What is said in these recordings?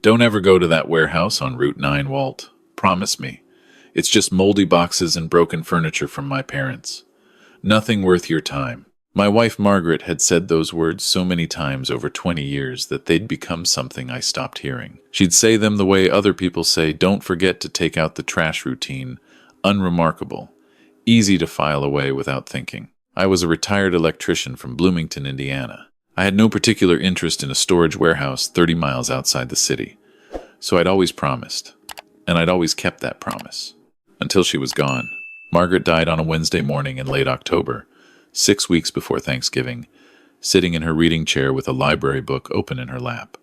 Don't ever go to that warehouse on Route 9, Walt. Promise me. It's just moldy boxes and broken furniture from my parents. Nothing worth your time. My wife Margaret had said those words so many times over 20 years that they'd become something I stopped hearing. She'd say them the way other people say, don't forget to take out the trash routine. Unremarkable. Easy to file away without thinking. I was a retired electrician from Bloomington, Indiana. I had no particular interest in a storage warehouse 30 miles outside the city. So I'd always promised. And I'd always kept that promise. Until she was gone. Margaret died on a Wednesday morning in late October, 6 weeks before Thanksgiving, sitting in her reading chair with a library book open in her lap.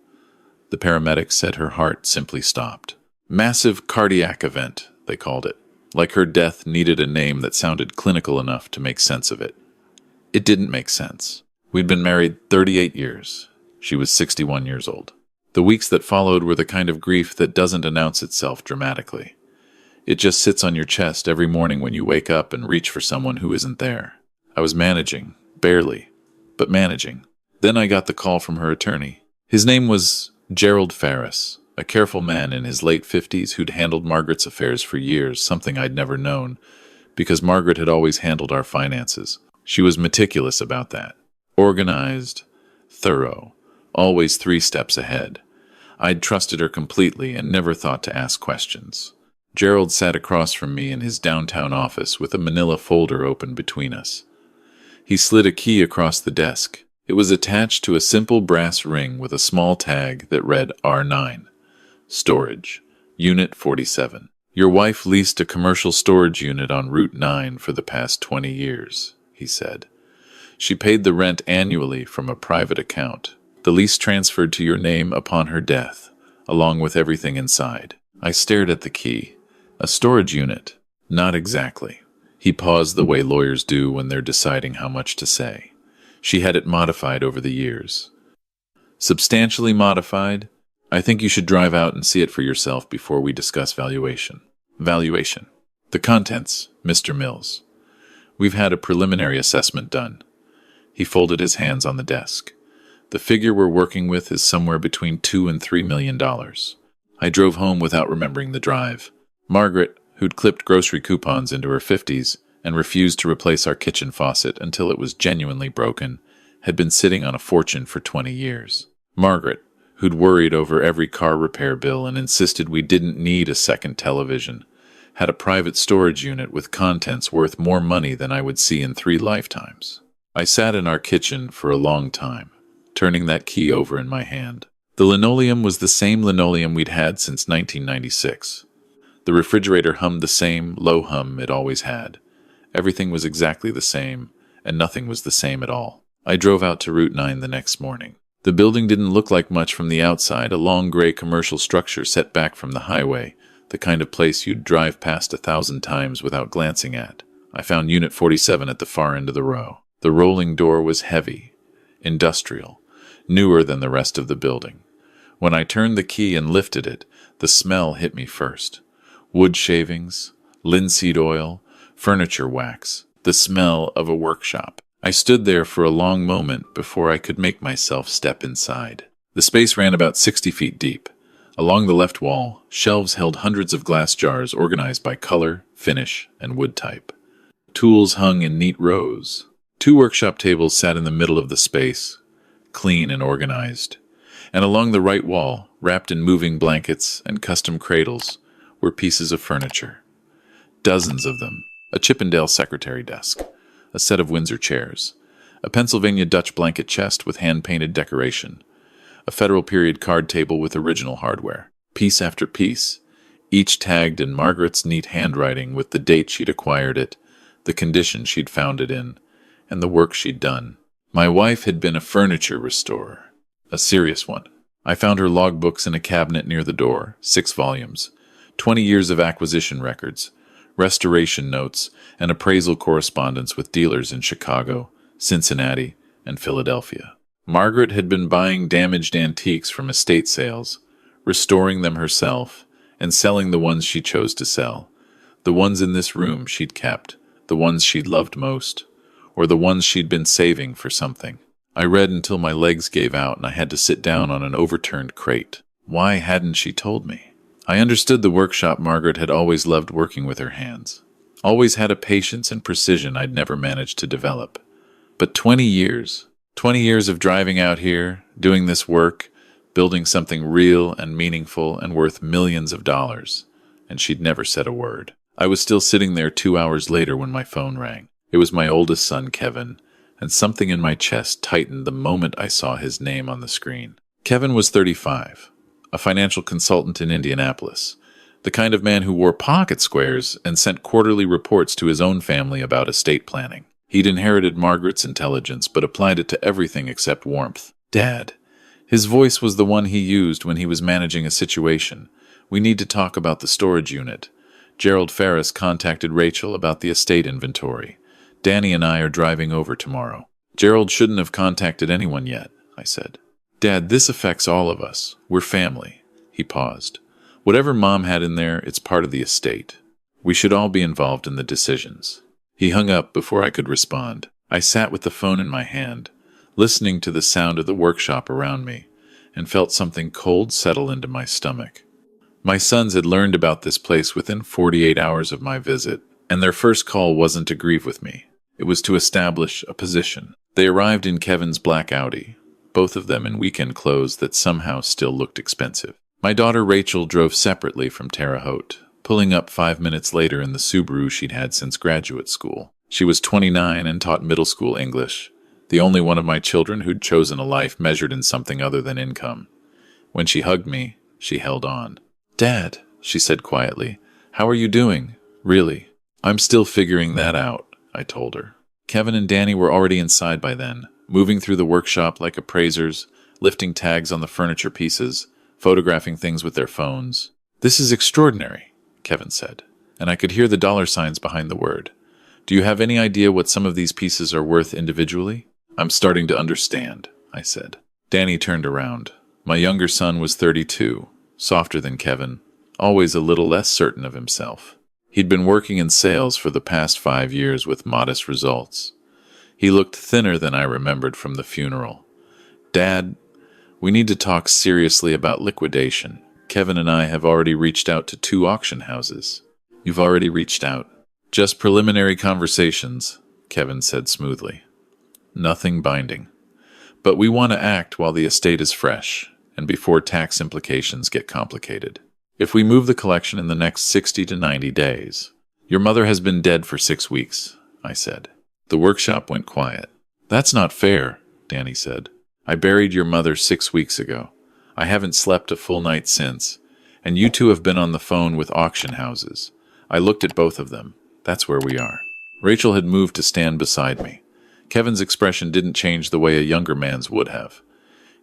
The paramedics said her heart simply stopped. Massive cardiac event, they called it. Like her death needed a name that sounded clinical enough to make sense of it. It didn't make sense. We'd been married 38 years. She was 61 years old. The weeks that followed were the kind of grief that doesn't announce itself dramatically. It just sits on your chest every morning when you wake up and reach for someone who isn't there. I was managing, barely, but managing. Then I got the call from her attorney. His name was Gerald Ferris, a careful man in his late 50s who'd handled Margaret's affairs for years, something I'd never known, because Margaret had always handled our finances. She was meticulous about that. Organized, thorough, always 3 steps ahead. I'd trusted her completely and never thought to ask questions. Gerald sat across from me in his downtown office with a manila folder open between us. He slid a key across the desk. It was attached to a simple brass ring with a small tag that read R9. Storage. Unit 47. Your wife leased a commercial storage unit on Route 9 for the past 20 years, he said. She paid the rent annually from a private account. The lease transferred to your name upon her death, along with everything inside. I stared at the key. A storage unit. Not exactly. He paused the way lawyers do when they're deciding how much to say. She had it modified over the years. Substantially modified? I think you should drive out and see it for yourself before we discuss valuation. Valuation. The contents, Mr. Mills. We've had a preliminary assessment done. He folded his hands on the desk. The figure we're working with is somewhere between $2 and $3 million. I drove home without remembering the drive. Margaret, who'd clipped grocery coupons into her 50s and refused to replace our kitchen faucet until it was genuinely broken, had been sitting on a fortune for 20 years. Margaret, who'd worried over every car repair bill and insisted we didn't need a second television, had a private storage unit with contents worth more money than I would see in 3 lifetimes. I sat in our kitchen for a long time, turning that key over in my hand. The linoleum was the same linoleum we'd had since 1996. The refrigerator hummed the same low hum it always had. Everything was exactly the same, and nothing was the same at all. I drove out to Route 9 the next morning. The building didn't look like much from the outside, a long gray commercial structure set back from the highway, the kind of place you'd drive past 1,000 times without glancing at. I found Unit 47 at the far end of the row. The rolling door was heavy, industrial, newer than the rest of the building. When I turned the key and lifted it, the smell hit me first. Wood shavings, linseed oil, furniture wax, the smell of a workshop. I stood there for a long moment before I could make myself step inside. The space ran about 60 feet deep. Along the left wall, shelves held hundreds of glass jars organized by color, finish, and wood type. Tools hung in neat rows. 2 workshop tables sat in the middle of the space, clean and organized. And along the right wall, wrapped in moving blankets and custom cradles, were pieces of furniture. Dozens of them. A Chippendale secretary desk, a set of Windsor chairs, a Pennsylvania Dutch blanket chest with hand-painted decoration, a Federal period card table with original hardware. Piece after piece, each tagged in Margaret's neat handwriting with the date she'd acquired it, the condition she'd found it in, and the work she'd done. My wife had been a furniture restorer, a serious one. I found her logbooks in a cabinet near the door, 6 volumes, 20 years of acquisition records, restoration notes, and appraisal correspondence with dealers in Chicago, Cincinnati, and Philadelphia. Margaret had been buying damaged antiques from estate sales, restoring them herself, and selling the ones she chose to sell. The ones in this room she'd kept, the ones she'd loved most, or the ones she'd been saving for something. I read until my legs gave out and I had to sit down on an overturned crate. Why hadn't she told me? I understood the workshop Margaret had always loved working with her hands. Always had a patience and precision I'd never managed to develop. But 20 years of driving out here, doing this work, building something real and meaningful and worth millions of dollars, and she'd never said a word. I was still sitting there 2 hours later when my phone rang. It was my oldest son, Kevin, and something in my chest tightened the moment I saw his name on the screen. Kevin was 35, a financial consultant in Indianapolis, the kind of man who wore pocket squares and sent quarterly reports to his own family about estate planning. He'd inherited Margaret's intelligence, but applied it to everything except warmth. Dad. His voice was the one he used when he was managing a situation. We need to talk about the storage unit. Gerald Ferris contacted Rachel about the estate inventory. Danny and I are driving over tomorrow. Gerald shouldn't have contacted anyone yet, I said. Dad, this affects all of us. We're family. He paused. Whatever Mom had in there, it's part of the estate. We should all be involved in the decisions. He hung up before I could respond. I sat with the phone in my hand, listening to the sound of the workshop around me, and felt something cold settle into my stomach. My sons had learned about this place within 48 hours of my visit, and their first call wasn't to grieve with me. It was to establish a position. They arrived in Kevin's black Audi, both of them in weekend clothes that somehow still looked expensive. My daughter Rachel drove separately from Terre Haute, pulling up 5 minutes later in the Subaru she'd had since graduate school. She was 29 and taught middle school English, the only one of my children who'd chosen a life measured in something other than income. When she hugged me, she held on. Dad, she said quietly, how are you doing? Really? I'm still figuring that out, I told her. Kevin and Danny were already inside by then, moving through the workshop like appraisers, lifting tags on the furniture pieces, photographing things with their phones. This is extraordinary, Kevin said, and I could hear the dollar signs behind the word. Do you have any idea what some of these pieces are worth individually? I'm starting to understand, I said. Danny turned around. My younger son was 32, softer than Kevin, always a little less certain of himself. He'd been working in sales for the past 5 years with modest results. He looked thinner than I remembered from the funeral. Dad, we need to talk seriously about liquidation. Kevin and I have already reached out to 2 auction houses. You've already reached out. Just preliminary conversations, Kevin said smoothly. Nothing binding. But we want to act while the estate is fresh, and before tax implications get complicated. If we move the collection in the next 60 to 90 days. Your mother has been dead for 6 weeks, I said. The workshop went quiet. That's not fair, Danny said. I buried your mother 6 weeks ago. I haven't slept a full night since, and you two have been on the phone with auction houses. I looked at both of them. That's where we are. Rachel had moved to stand beside me. Kevin's expression didn't change the way a younger man's would have.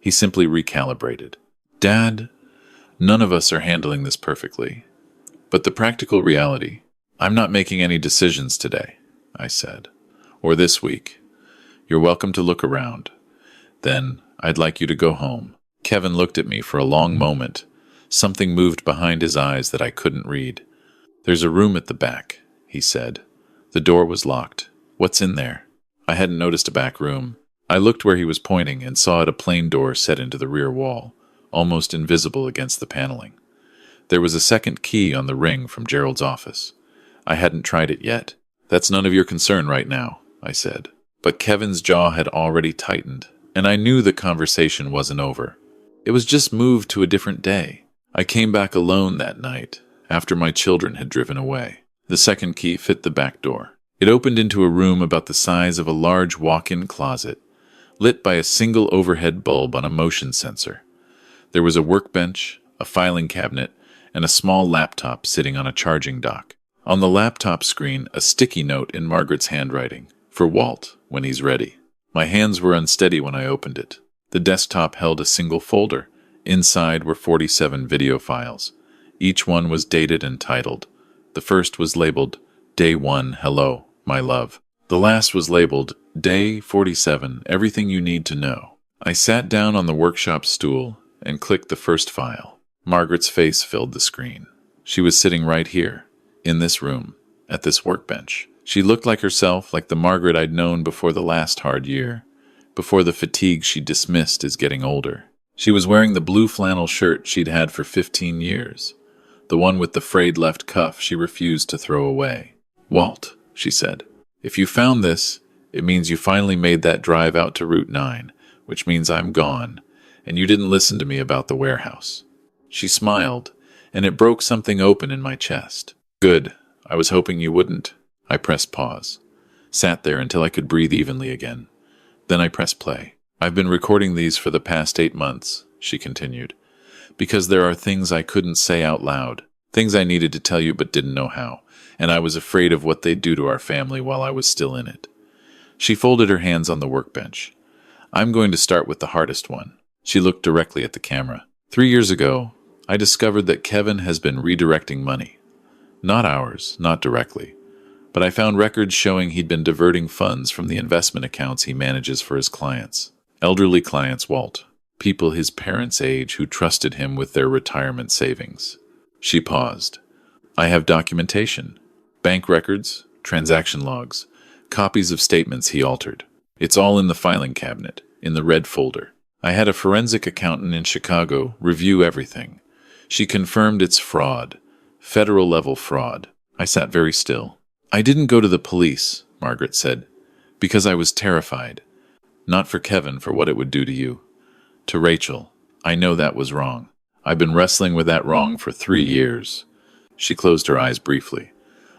He simply recalibrated. Dad, none of us are handling this perfectly. But the practical reality, I'm not making any decisions today, I said. Or this week. You're welcome to look around. Then, I'd like you to go home. Kevin looked at me for a long moment. Something moved behind his eyes that I couldn't read. There's a room at the back, he said. The door was locked. What's in there? I hadn't noticed a back room. I looked where he was pointing and saw it a plain door set into the rear wall, almost invisible against the paneling. There was a second key on the ring from Gerald's office. I hadn't tried it yet. That's none of your concern right now, I said. But Kevin's jaw had already tightened, and I knew the conversation wasn't over. It was just moved to a different day. I came back alone that night, after my children had driven away. The second key fit the back door. It opened into a room about the size of a large walk-in closet, lit by a single overhead bulb on a motion sensor. There was a workbench, a filing cabinet, and a small laptop sitting on a charging dock. On the laptop screen, a sticky note in Margaret's handwriting, for Walt, when he's ready. My hands were unsteady when I opened it. The desktop held a single folder. Inside were 47 video files. Each one was dated and titled. The first was labeled, Day 1, Hello, My Love. The last was labeled, Day 47, Everything You Need to Know. I sat down on the workshop stool and clicked the first file. Margaret's face filled the screen. She was sitting right here, in this room, at this workbench. She looked like herself, like the Margaret I'd known before the last hard year, before the fatigue she dismissed as getting older. She was wearing the blue flannel shirt she'd had for 15 years, the one with the frayed left cuff she refused to throw away. "Walt," she said, "if you found this, it means you finally made that drive out to Route 9, which means I'm gone, and you didn't listen to me about the warehouse." She smiled, and it broke something open in my chest. "Good. I was hoping you wouldn't." I pressed pause, sat there until I could breathe evenly again. Then I pressed play. "I've been recording these for the past 8 months," she continued, "because there are things I couldn't say out loud, things I needed to tell you but didn't know how, and I was afraid of what they'd do to our family while I was still in it." She folded her hands on the workbench. "I'm going to start with the hardest one." She looked directly at the camera. 3 years ago, I discovered that Kevin has been redirecting money. Not ours, not directly. But I found records showing he'd been diverting funds from the investment accounts he manages for his clients. Elderly clients, Walt. People his parents' age who trusted him with their retirement savings. She paused. "I have documentation. Bank records, transaction logs, copies of statements he altered. It's all in the filing cabinet, in the red folder. I had a forensic accountant in Chicago review everything. She confirmed it's fraud. Federal-level fraud." I sat very still. "I didn't go to the police," Margaret said, "because I was terrified. Not for Kevin, for what it would do to you. To Rachel. I know that was wrong. I've been wrestling with that wrong for 3 years." She closed her eyes briefly.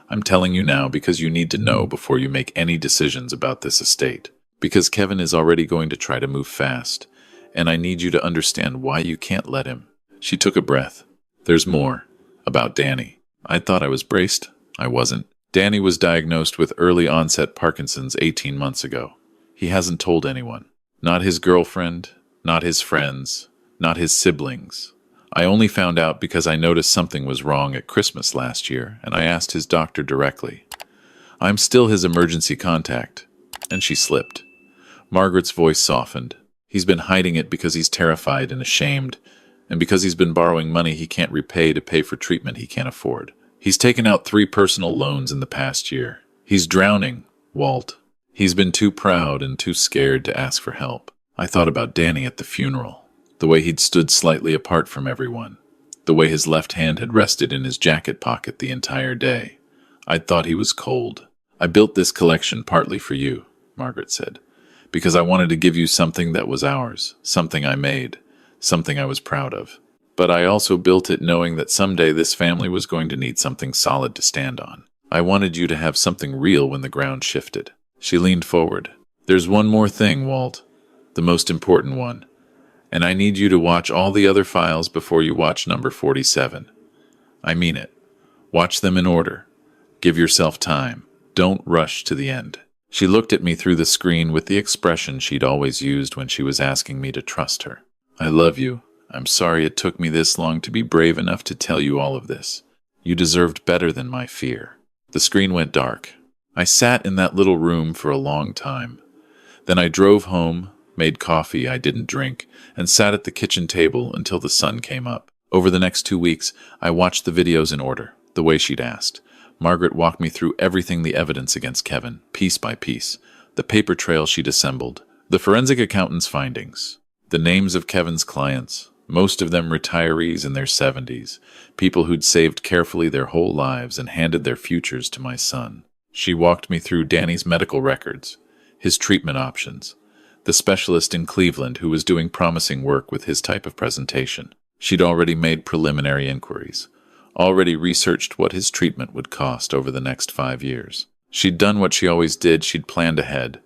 "I'm telling you now because you need to know before you make any decisions about this estate. Because Kevin is already going to try to move fast, and I need you to understand why you can't let him." She took a breath. "There's more. About Danny. I thought I was braced. I wasn't. Danny was diagnosed with early-onset Parkinson's 18 months ago. He hasn't told anyone. Not his girlfriend, not his friends, not his siblings. I only found out because I noticed something was wrong at Christmas last year, and I asked his doctor directly. I'm still his emergency contact." And she slipped. Margaret's voice softened. "He's been hiding it because he's terrified and ashamed, and because he's been borrowing money he can't repay to pay for treatment he can't afford. He's taken out 3 personal loans in the past year. He's drowning, Walt. He's been too proud and too scared to ask for help." I thought about Danny at the funeral, the way he'd stood slightly apart from everyone, the way his left hand had rested in his jacket pocket the entire day. I'd thought he was cold. "I built this collection partly for you," Margaret said, "because I wanted to give you something that was ours, something I made, something I was proud of. But I also built it knowing that someday this family was going to need something solid to stand on. I wanted you to have something real when the ground shifted." She leaned forward. "There's one more thing, Walt. The most important one. And I need you to watch all the other files before you watch number 47. I mean it. Watch them in order. Give yourself time. Don't rush to the end." She looked at me through the screen with the expression she'd always used when she was asking me to trust her. "I love you. I'm sorry it took me this long to be brave enough to tell you all of this. You deserved better than my fear." The screen went dark. I sat in that little room for a long time. Then I drove home, made coffee I didn't drink, and sat at the kitchen table until the sun came up. Over the next 2 weeks, I watched the videos in order, the way she'd asked. Margaret walked me through everything the evidence against Kevin, piece by piece, the paper trail she'd assembled, the forensic accountant's findings, the names of Kevin's clients, most of them retirees in their 70s, people who'd saved carefully their whole lives and handed their futures to my son. She walked me through Danny's medical records, his treatment options, the specialist in Cleveland who was doing promising work with his type of presentation. She'd already made preliminary inquiries, already researched what his treatment would cost over the next 5 years. She'd done what she always did. She'd planned ahead,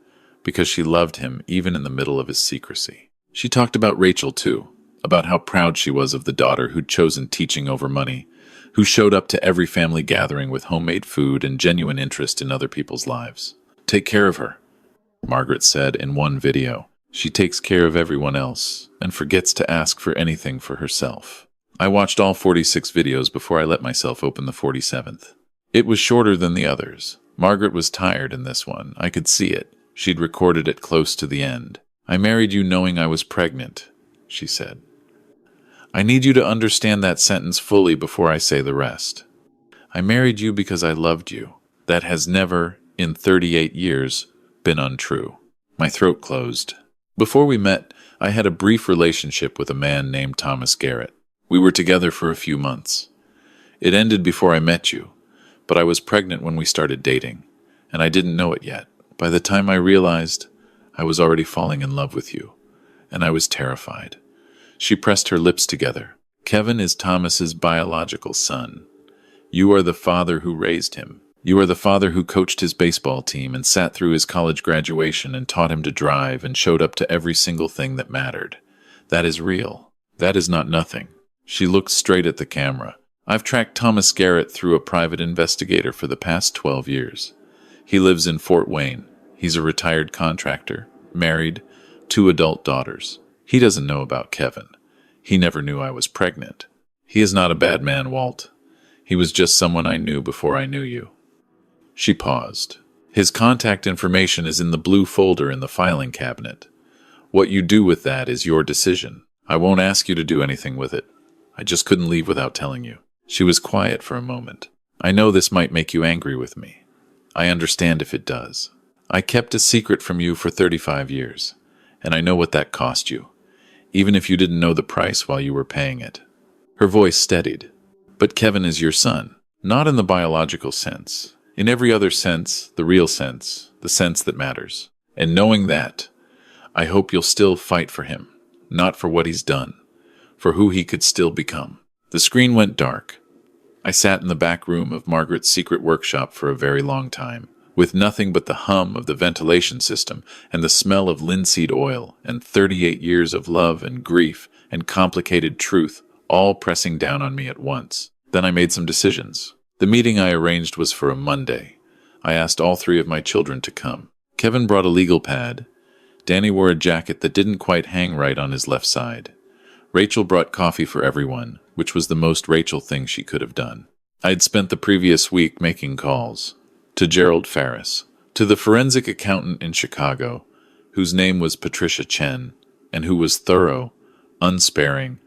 because she loved him even in the middle of his secrecy. She talked about Rachel, too, about how proud she was of the daughter who'd chosen teaching over money, who showed up to every family gathering with homemade food and genuine interest in other people's lives. "Take care of her," Margaret said in one video. "She takes care of everyone else and forgets to ask for anything for herself." I watched all 46 videos before I let myself open the 47th. It was shorter than the others. Margaret was tired in this one. I could see it. She'd recorded it close to the end. "I married you knowing I was pregnant," she said. "I need you to understand that sentence fully before I say the rest. I married you because I loved you. That has never, in 38 years, been untrue." My throat closed. "Before we met, I had a brief relationship with a man named Thomas Garrett. We were together for a few months. It ended before I met you, but I was pregnant when we started dating, and I didn't know it yet. By the time I realized, I was already falling in love with you, and I was terrified. She pressed her lips together. Kevin is Thomas's biological son. You are the father who raised him. You are the father who coached his baseball team and sat through his college graduation and taught him to drive and showed up to every single thing that mattered. That is real. That is not nothing. She looked straight at the camera. I've tracked Thomas Garrett through a private investigator for the past 12 years. He lives in Fort Wayne. He's a retired contractor, married, 2 adult daughters. He doesn't know about Kevin. He never knew I was pregnant. He is not a bad man, Walt. He was just someone I knew before I knew you. She paused. His contact information is in the blue folder in the filing cabinet. What you do with that is your decision. I won't ask you to do anything with it. I just couldn't leave without telling you. She was quiet for a moment. I know this might make you angry with me. I understand if it does. I kept a secret from you for 35 years, and I know what that cost you, even if you didn't know the price while you were paying it. Her voice steadied. But Kevin is your son, not in the biological sense. In every other sense, the real sense, the sense that matters. And knowing that, I hope you'll still fight for him, not for what he's done, for who he could still become. The screen went dark. I sat in the back room of Margaret's secret workshop for a very long time, with nothing but the hum of the ventilation system and the smell of linseed oil and 38 years of love and grief and complicated truth all pressing down on me at once. Then I made some decisions. The meeting I arranged was for a Monday. I asked all 3 of my children to come. Kevin brought a legal pad. Danny wore a jacket that didn't quite hang right on his left side. Rachel brought coffee for everyone, which was the most Rachel thing she could have done. I'd spent the previous week making calls to Gerald Ferris, to the forensic accountant in Chicago, whose name was Patricia Chen, and who was thorough, unsparing,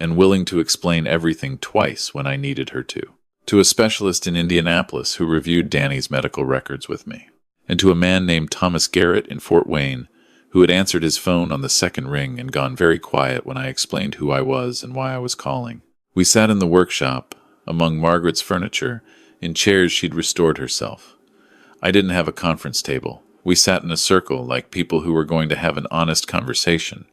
and willing to explain everything twice when I needed her to a specialist in Indianapolis who reviewed Danny's medical records with me, and to a man named Thomas Garrett in Fort Wayne, who had answered his phone on the second ring and gone very quiet when I explained who I was and why I was calling. We sat in the workshop, among Margaret's furniture, in chairs she'd restored herself. I didn't have a conference table. We sat in a circle like people who were going to have an honest conversation,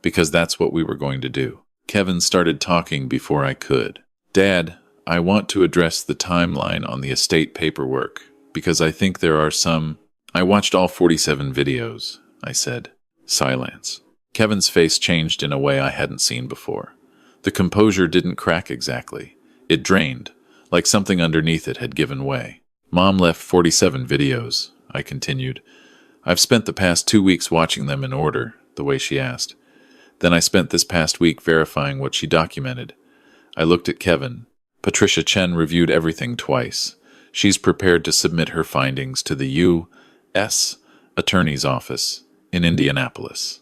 because that's what we were going to do. Kevin started talking before I could. Dad, I want to address the timeline on the estate paperwork, because I think there are some... I watched all 47 videos, I said. Silence. Kevin's face changed in a way I hadn't seen before. The composure didn't crack exactly. It drained, like something underneath it had given way. Mom left 47 videos, I continued. I've spent the past 2 weeks watching them in order, the way she asked. Then I spent this past week verifying what she documented. I looked at Kevin. Patricia Chen reviewed everything twice. She's prepared to submit her findings to the U.S. Attorney's Office in Indianapolis.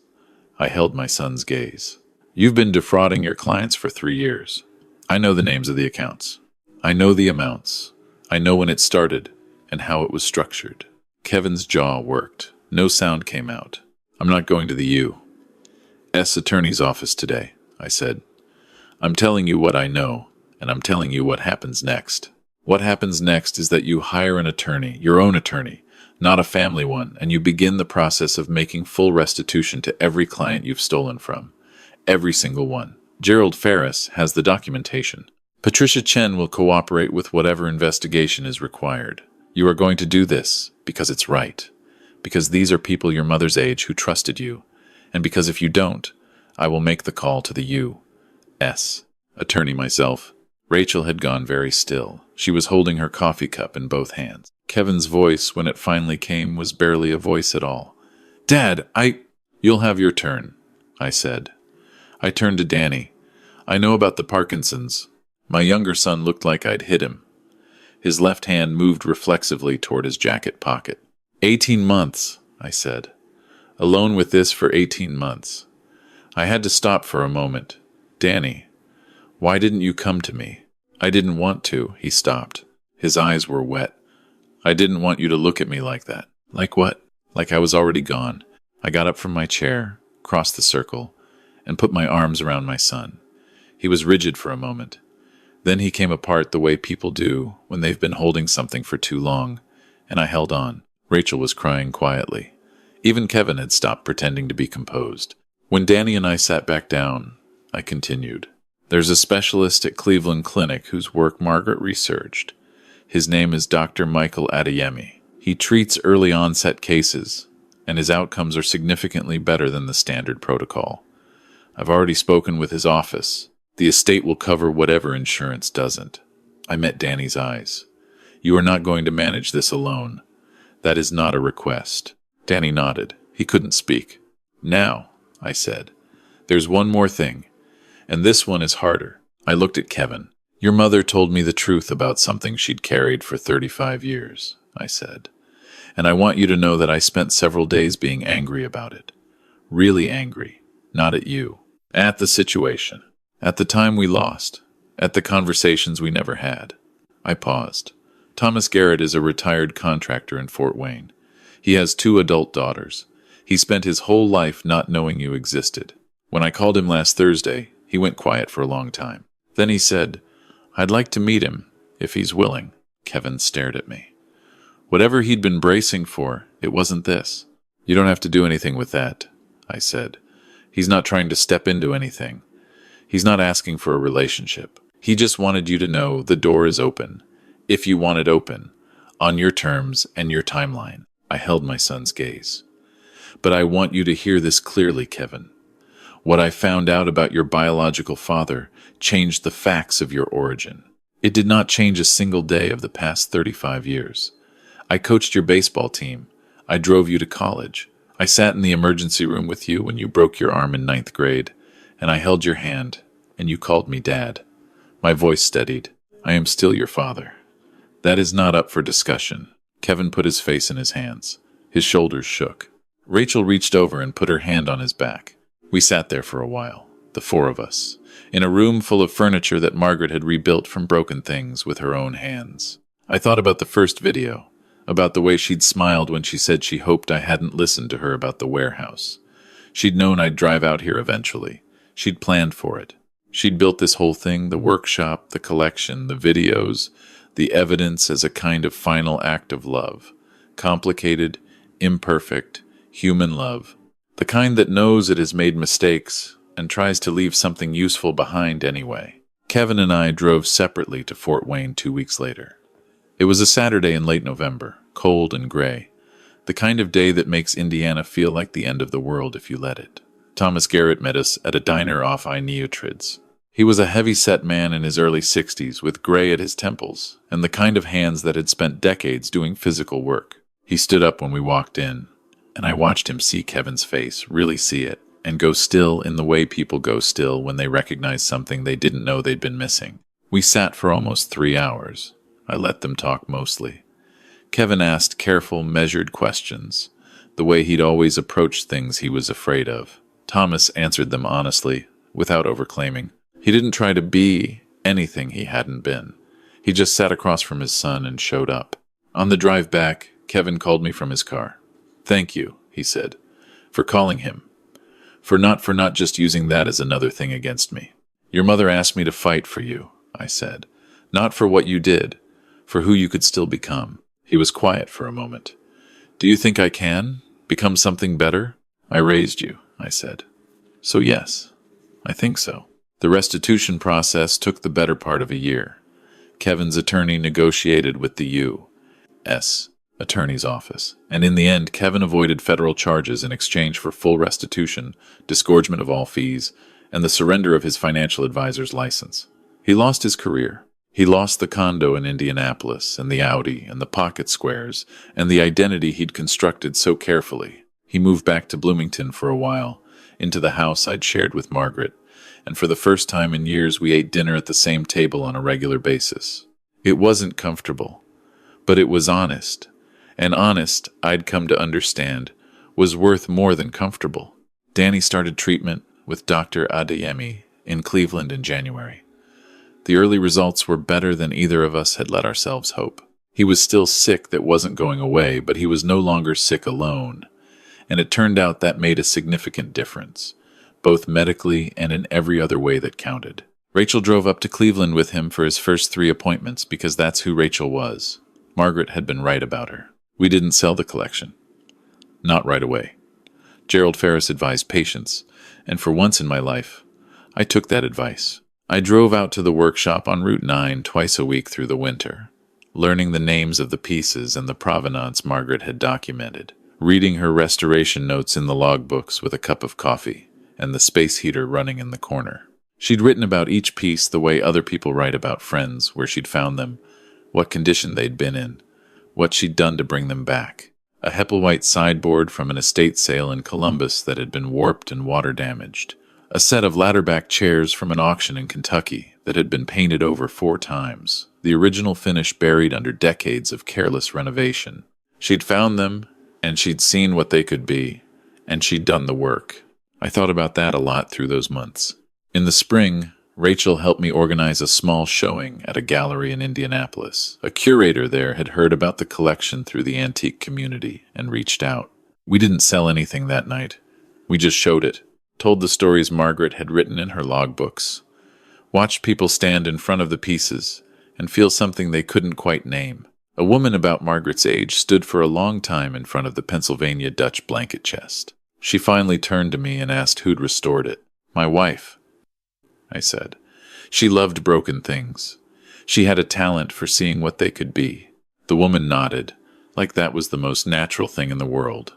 I held my son's gaze. You've been defrauding your clients for 3 years. I know the names of the accounts. I know the amounts. I know when it started and how it was structured. Kevin's jaw worked. No sound came out. I'm not going to the U.S. Attorney's Office today, I said. I'm telling you what I know, and I'm telling you what happens next. What happens next is that you hire an attorney, your own attorney, not a family one, and you begin the process of making full restitution to every client you've stolen from. Every single one. Gerald Ferris has the documentation. Patricia Chen will cooperate with whatever investigation is required. You are going to do this because it's right. Because these are people your mother's age who trusted you. And because if you don't, I will make the call to the U.S. Attorney myself. Rachel had gone very still. She was holding her coffee cup in both hands. Kevin's voice, when it finally came, was barely a voice at all. Dad, You'll have your turn, I said. I turned to Danny. I know about the Parkinson's. My younger son looked like I'd hit him. His left hand moved reflexively toward his jacket pocket. 18 months, I said. Alone with this for 18 months. I had to stop for a moment. Danny, why didn't you come to me? I didn't want to, he stopped. His eyes were wet. I didn't want you to look at me like that. Like what? Like I was already gone. I got up from my chair, crossed the circle, and put my arms around my son. He was rigid for a moment. Then he came apart the way people do when they've been holding something for too long, and I held on. Rachel was crying quietly. Even Kevin had stopped pretending to be composed. When Danny and I sat back down, I continued. There's a specialist at Cleveland Clinic whose work Margaret researched. His name is Dr. Michael Adeyemi. He treats early onset cases, and his outcomes are significantly better than the standard protocol. I've already spoken with his office. The estate will cover whatever insurance doesn't. I met Danny's eyes. You are not going to manage this alone. That is not a request. Danny nodded. He couldn't speak. Now, I said, there's one more thing, and this one is harder. I looked at Kevin. Your mother told me the truth about something she'd carried for 35 years, I said. And I want you to know that I spent several days being angry about it. Really angry. Not at you. At the situation. At the time we lost. At the conversations we never had. I paused. Thomas Garrett is a retired contractor in Fort Wayne. He has 2 adult daughters. He spent his whole life not knowing you existed. When I called him last Thursday, he went quiet for a long time. Then he said, I'd like to meet him, if he's willing. Kevin stared at me. Whatever he'd been bracing for, it wasn't this. You don't have to do anything with that, I said. He's not trying to step into anything. He's not asking for a relationship. He just wanted you to know the door is open, if you want it open, on your terms and your timeline. I held my son's gaze. But I want you to hear this clearly, Kevin. What I found out about your biological father changed the facts of your origin. It did not change a single day of the past 35 years. I coached your baseball team. I drove you to college. I sat in the emergency room with you when you broke your arm in 9th grade, and I held your hand, and you called me Dad. My voice steadied. I am still your father. That is not up for discussion. Kevin put his face in his hands. His shoulders shook. Rachel reached over and put her hand on his back. We sat there for a while, the 4 of us, in a room full of furniture that Margaret had rebuilt from broken things with her own hands. I thought about the first video, about the way she'd smiled when she said she hoped I hadn't listened to her about the warehouse. She'd known I'd drive out here eventually. She'd planned for it. She'd built this whole thing, the workshop, the collection, the videos, the evidence as a kind of final act of love. Complicated, imperfect, human love. The kind that knows it has made mistakes and tries to leave something useful behind anyway. Kevin and I drove separately to Fort Wayne 2 weeks later. It was a Saturday in late November, cold and gray. The kind of day that makes Indiana feel like the end of the world if you let it. Thomas Garrett met us at a diner off I-Neotrids. He was a heavy-set man in his early 60s with gray at his temples and the kind of hands that had spent decades doing physical work. He stood up when we walked in, and I watched him see Kevin's face, really see it, and go still in the way people go still when they recognize something they didn't know they'd been missing. We sat for almost 3 hours. I let them talk mostly. Kevin asked careful, measured questions, the way he'd always approached things he was afraid of. Thomas answered them honestly, without overclaiming. He didn't try to be anything he hadn't been. He just sat across from his son and showed up. On the drive back, Kevin called me from his car. Thank you, he said, for calling him. For not just using that as another thing against me. Your mother asked me to fight for you, I said. Not for what you did, for who you could still become. He was quiet for a moment. Do you think I can become something better? I raised you, I said. So yes, I think so. The restitution process took the better part of a year. Kevin's attorney negotiated with the U.S. Attorney's Office, and in the end, Kevin avoided federal charges in exchange for full restitution, disgorgement of all fees, and the surrender of his financial advisor's license. He lost his career. He lost the condo in Indianapolis, and the Audi, and the pocket squares, and the identity he'd constructed so carefully. He moved back to Bloomington for a while, into the house I'd shared with Margaret, and for the first time in years we ate dinner at the same table on a regular basis. It wasn't comfortable, but it was honest, and honest, I'd come to understand, was worth more than comfortable. Danny started treatment with Dr. Adeyemi in Cleveland in January. The early results were better than either of us had let ourselves hope. He was still sick that wasn't going away, but he was no longer sick alone, and it turned out that made a significant difference. both medically and in every other way that counted. Rachel drove up to Cleveland with him for his first 3 appointments because that's who Rachel was. Margaret had been right about her. We didn't sell the collection. Not right away. Gerald Ferris advised patience, and for once in my life, I took that advice. I drove out to the workshop on Route 9 twice a week through the winter, learning the names of the pieces and the provenance Margaret had documented, reading her restoration notes in the logbooks with a cup of coffee and the space heater running in the corner. She'd written about each piece the way other people write about friends, where she'd found them, what condition they'd been in, what she'd done to bring them back. A Hepplewhite sideboard from an estate sale in Columbus that had been warped and water-damaged. A set of ladderback chairs from an auction in Kentucky that had been painted over 4 times, the original finish buried under decades of careless renovation. She'd found them, and she'd seen what they could be, and she'd done the work. I thought about that a lot through those months. In the spring, Rachel helped me organize a small showing at a gallery in Indianapolis. A curator there had heard about the collection through the antique community and reached out. We didn't sell anything that night. We just showed it, told the stories Margaret had written in her logbooks, watched people stand in front of the pieces and feel something they couldn't quite name. A woman about Margaret's age stood for a long time in front of the Pennsylvania Dutch blanket chest. She finally turned to me and asked who'd restored it. My wife, I said. She loved broken things. She had a talent for seeing what they could be. The woman nodded, like that was the most natural thing in the world.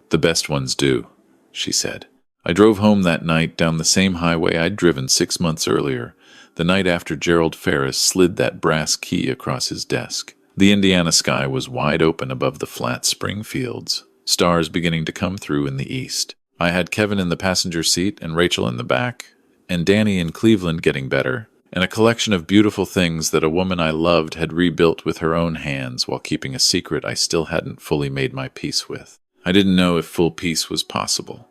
The best ones do, she said. I drove home that night down the same highway I'd driven 6 months earlier, the night after Gerald Ferris slid that brass key across his desk. The Indiana sky was wide open above the flat spring fields, stars beginning to come through in the east. I had Kevin in the passenger seat and Rachel in the back, and Danny in Cleveland getting better, and a collection of beautiful things that a woman I loved had rebuilt with her own hands while keeping a secret I still hadn't fully made my peace with. I didn't know if full peace was possible.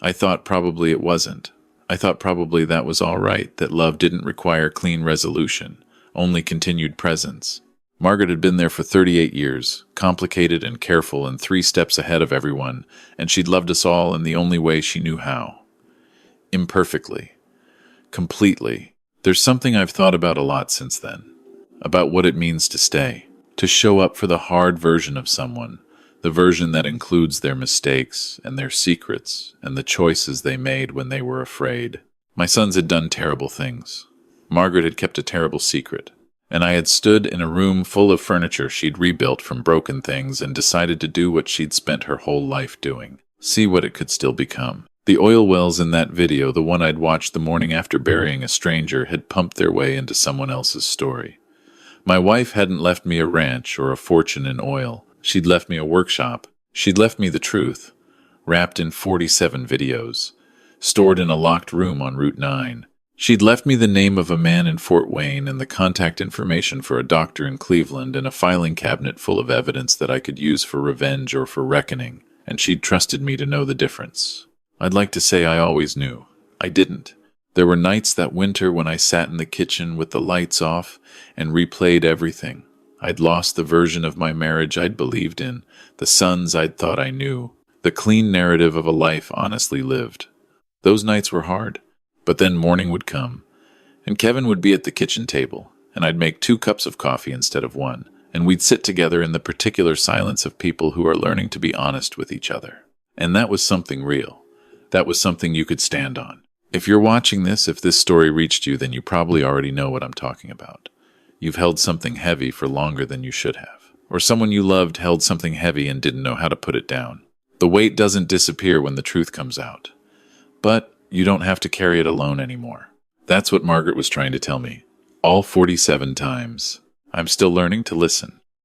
I thought probably it wasn't. I thought probably that was all right, that love didn't require clean resolution, only continued presence. Margaret had been there for 38 years, complicated and careful and 3 steps ahead of everyone, and she'd loved us all in the only way she knew how. Imperfectly. Completely. There's something I've thought about a lot since then, about what it means to stay, to show up for the hard version of someone, the version that includes their mistakes and their secrets and the choices they made when they were afraid. My sons had done terrible things. Margaret had kept a terrible secret, and I had stood in a room full of furniture she'd rebuilt from broken things and decided to do what she'd spent her whole life doing, see what it could still become. The oil wells in that video, the one I'd watched the morning after burying a stranger, had pumped their way into someone else's story. My wife hadn't left me a ranch or a fortune in oil. She'd left me a workshop. She'd left me the truth, wrapped in 47 videos, stored in a locked room on Route 9. She'd left me the name of a man in Fort Wayne and the contact information for a doctor in Cleveland and a filing cabinet full of evidence that I could use for revenge or for reckoning, and she'd trusted me to know the difference. I'd like to say I always knew. I didn't. There were nights that winter when I sat in the kitchen with the lights off and replayed everything. I'd lost the version of my marriage I'd believed in, the sons I'd thought I knew, the clean narrative of a life honestly lived. Those nights were hard, but then morning would come, and Kevin would be at the kitchen table, and I'd make 2 cups of coffee instead of 1, and we'd sit together in the particular silence of people who are learning to be honest with each other. And that was something real. That was something you could stand on. If you're watching this, if this story reached you, then you probably already know what I'm talking about. You've held something heavy for longer than you should have. Or someone you loved held something heavy and didn't know how to put it down. The weight doesn't disappear when the truth comes out. But you don't have to carry it alone anymore. That's what Margaret was trying to tell me. All 47 times. I'm still learning to listen.